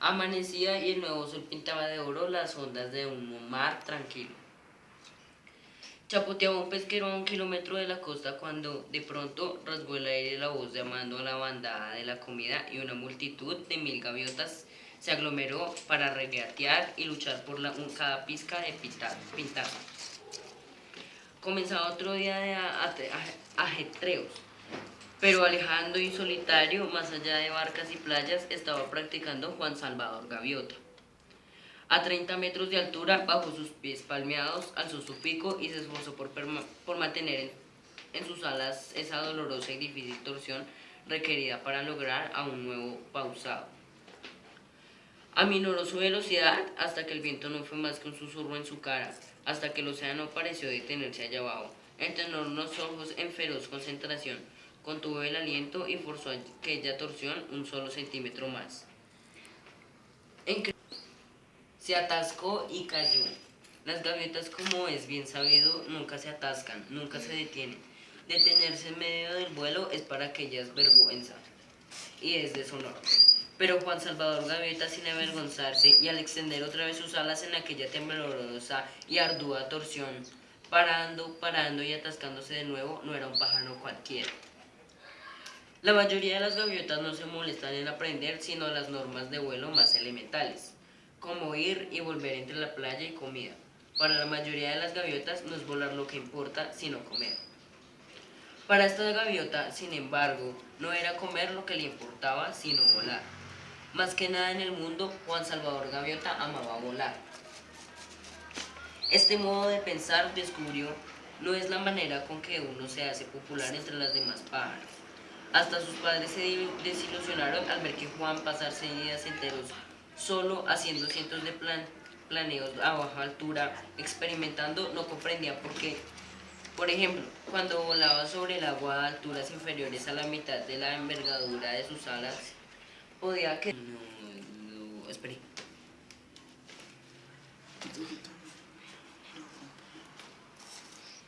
Amanecía y el nuevo sol pintaba de oro las ondas de un mar tranquilo. Chapoteaba un pesquero a 1 kilómetro de la costa cuando de pronto rasgó el aire la voz llamando a la bandada de la comida y una multitud de 1000 gaviotas se aglomeró para regatear y luchar por cada pizca de pintaza. Comenzaba otro día de ajetreos, pero alejando y solitario, más allá de barcas y playas, estaba practicando Juan Salvador Gaviota. A 30 metros de altura, bajo sus pies palmeados, alzó su pico y se esforzó por mantener en sus alas esa dolorosa y difícil torsión requerida para lograr a un nuevo pausado. Aminoró su velocidad hasta que el viento no fue más que un susurro en su cara, hasta que el océano pareció detenerse allá abajo. Entrenó unos ojos en feroz concentración, contuvo el aliento y forzó aquella torsión un solo centímetro más. Se atascó y cayó. Las gaviotas, como es bien sabido, nunca se atascan, nunca se detienen. Detenerse en medio del vuelo es para aquellas vergüenza y es deshonor. Pero Juan Salvador Gaviota, sin avergonzarse y al extender otra vez sus alas en aquella temblorosa y ardua torsión, parando y atascándose de nuevo, no era un pájaro cualquiera. La mayoría de las gaviotas no se molestan en aprender sino las normas de vuelo más elementales, como ir y volver entre la playa y comida. Para la mayoría de las gaviotas no es volar lo que importa, sino comer. Para esta gaviota, sin embargo, no era comer lo que le importaba, sino volar. Más que nada en el mundo, Juan Salvador Gaviota amaba volar. Este modo de pensar, descubrió, no es la manera con que uno se hace popular entre las demás pájaros. Hasta sus padres se desilusionaron al ver que Juan pasarse días enteros solo haciendo cientos de planeos a baja altura, experimentando, no comprendía por qué. Por ejemplo, cuando volaba sobre el agua a alturas inferiores a la mitad de la envergadura de sus alas, podía que... espere.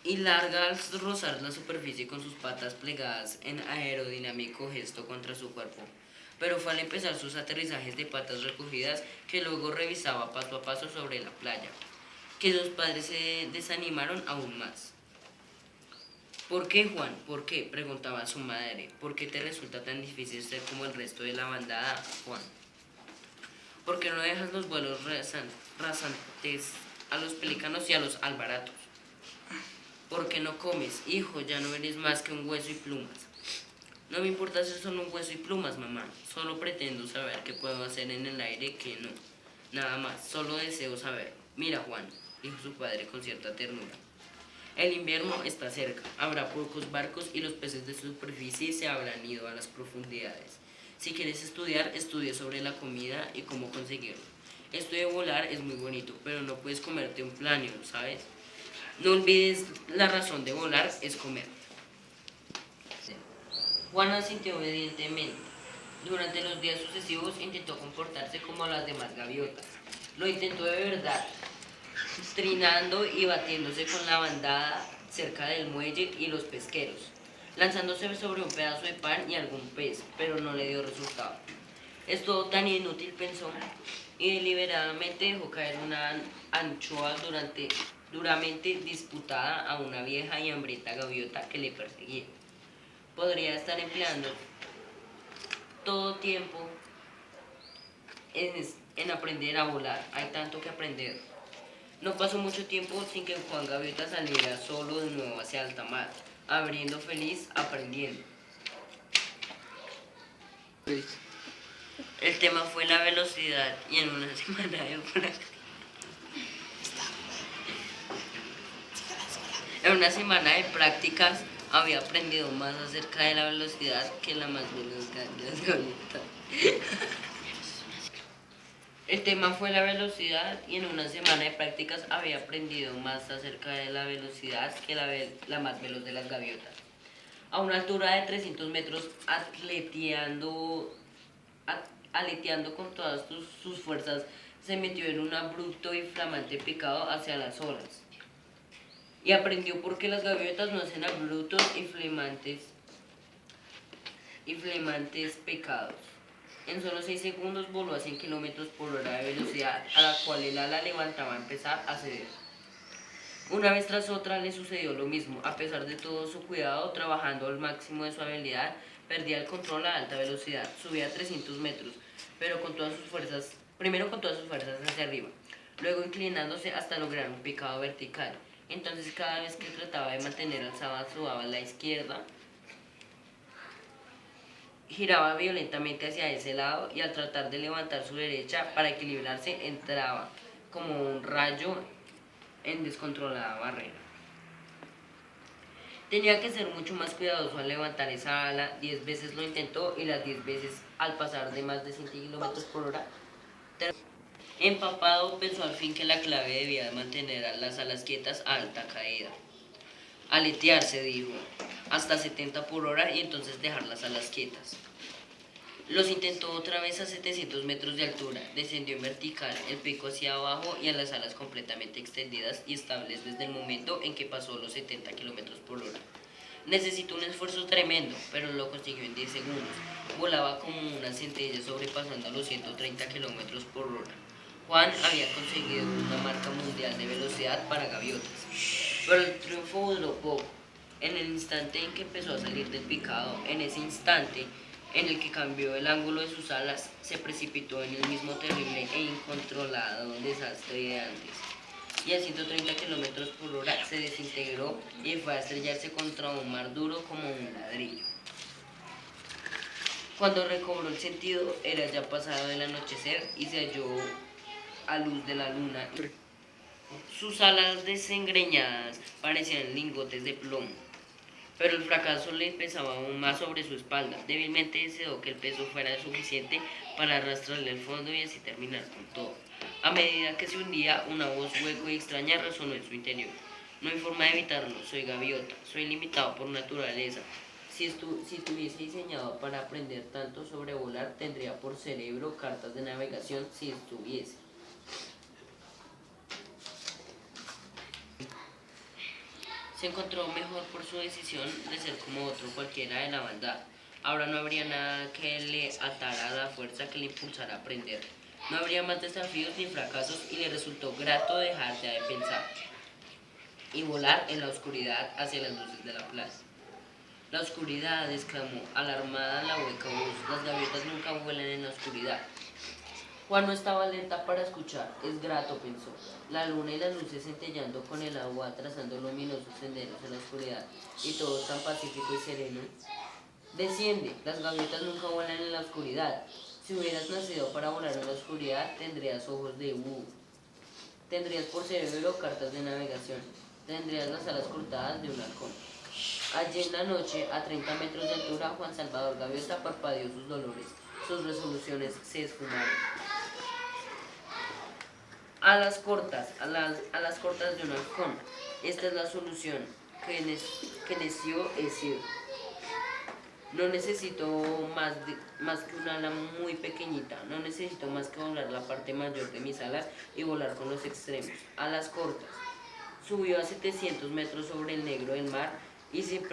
Y larga al rozar la superficie con sus patas plegadas en aerodinámico gesto contra su cuerpo. Pero fue al empezar sus aterrizajes de patas recogidas que luego revisaba paso a paso sobre la playa, que sus padres se desanimaron aún más. ¿Por qué, Juan? ¿Por qué?, preguntaba su madre. ¿Por qué te resulta tan difícil ser como el resto de la bandada, Juan? ¿Por qué no dejas los vuelos rasantes a los pelícanos y a los albaratos? ¿Por qué no comes? Hijo, ya no eres más que un hueso y plumas. No me importa ser solo un hueso y plumas, mamá. Solo pretendo saber qué puedo hacer en el aire que no. Nada más, solo deseo saber. Mira, Juan, dijo su padre con cierta ternura. El invierno está cerca, habrá pocos barcos y los peces de superficie se habrán ido a las profundidades. Si quieres estudiar, estudia sobre la comida y cómo conseguirlo. Esto de volar es muy bonito, pero no puedes comerte un pláneo, ¿sabes? No olvides, la razón de volar es comer. Juan asintió obedientemente. Durante los días sucesivos intentó comportarse como las demás gaviotas. Lo intentó de verdad, trinando y batiéndose con la bandada cerca del muelle y los pesqueros, lanzándose sobre un pedazo de pan y algún pez, pero no le dio resultado. Es todo tan inútil, pensó, y deliberadamente dejó caer una anchoa duramente disputada a una vieja y hambrienta gaviota que le perseguía. Podría estar empleando todo tiempo en aprender a volar. Hay tanto que aprender. No pasó mucho tiempo sin que Juan Gaviota saliera solo de nuevo hacia alta mar, abriendo feliz, aprendiendo. El tema fue la velocidad y en una semana de prácticas había aprendido más acerca de la velocidad que la más veloz gaviota. El tema fue la velocidad y en una semana de prácticas había aprendido más acerca de la velocidad que la más veloz de las gaviotas. A una altura de 300 metros, aleteando con todas sus fuerzas, se metió en un abrupto y flamante picado hacia las olas. Y aprendió por qué las gaviotas no hacen abruptos y flamantes pecados. En solo 6 segundos voló a 100 kilómetros por hora de velocidad, a la cual el ala levantaba a empezar a ceder. Una vez tras otra le sucedió lo mismo. A pesar de todo su cuidado, trabajando al máximo de su habilidad, perdía el control a alta velocidad. Subía a 300 metros, pero primero con todas sus fuerzas hacia arriba, luego inclinándose hasta lograr un picado vertical. Entonces cada vez que trataba de mantener alzada su ala a la izquierda, giraba violentamente hacia ese lado y al tratar de levantar su derecha para equilibrarse entraba como un rayo en descontrolada barrera. Tenía que ser mucho más cuidadoso al levantar esa ala. 10 veces lo intentó y las 10 veces al pasar de más de 100 kilómetros por hora. Empapado pensó al fin que la clave debía mantener las alas quietas a alta caída. Aletear, se dijo, hasta 70 por hora y entonces dejar las alas quietas. Los intentó otra vez a 700 metros de altura, descendió en vertical, el pico hacia abajo y a las alas completamente extendidas y estables desde el momento en que pasó los 70 kilómetros por hora. Necesitó un esfuerzo tremendo, pero lo consiguió en 10 segundos. Volaba como una centella sobrepasando los 130 kilómetros por hora. Juan había conseguido una marca mundial de velocidad para gaviotas, pero el triunfo duró poco. En el instante en que empezó a salir del picado, en ese instante en el que cambió el ángulo de sus alas, se precipitó en el mismo terrible e incontrolado desastre de antes, y a 130 kilómetros por hora se desintegró y fue a estrellarse contra un mar duro como un ladrillo. Cuando recobró el sentido, era ya pasado el anochecer y se halló a luz de la luna. Sus alas desengreñadas parecían lingotes de plomo, pero el fracaso le pesaba aún más sobre su espalda. Débilmente deseó que el peso fuera suficiente para arrastrarle al fondo y así terminar con todo. A medida que se hundía, una voz hueca y extraña resonó en su interior. No hay forma de evitarlo, soy gaviota, soy limitado por naturaleza. Si estuviese diseñado para aprender tanto sobre volar, tendría por cerebro cartas de navegación si estuviese. Se encontró mejor por su decisión de ser como otro cualquiera de la bandada. Ahora no habría nada que le atara a la fuerza que le impulsara a aprender. No habría más desafíos ni fracasos y le resultó grato dejar ya de pensar y volar en la oscuridad hacia las luces de la plaza. La oscuridad, exclamó, alarmada la hueca voz. Las gaviotas nunca vuelan en la oscuridad. Juan no estaba alerta para escuchar. Es grato, pensó. La luna y las luces centellando con el agua, trazando luminosos senderos en la oscuridad, y todo tan pacífico y sereno. Desciende, las gaviotas nunca vuelan en la oscuridad. Si hubieras nacido para volar en la oscuridad, tendrías ojos de búho. Tendrías por cerebro cartas de navegación. Tendrías las alas cortadas de un halcón. Allí en la noche, a 30 metros de altura, Juan Salvador Gaviota parpadeó sus dolores. Sus resoluciones se esfumaron. Alas cortas de un halcón. Esta es la solución. Que neció es ir. No necesito más que un ala muy pequeñita. No necesito más que volar la parte mayor de mis alas y volar con los extremos. Alas cortas. Subió a 700 metros sobre el negro del mar y sin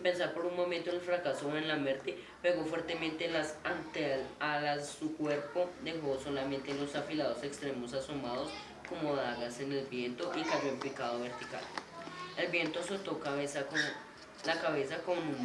pensar por un momento en el fracaso o en la muerte, pegó fuertemente las antealas. Su cuerpo dejó solamente los afilados extremos asomados como dagas en el viento y cayó en picado vertical. El viento azotó la cabeza con un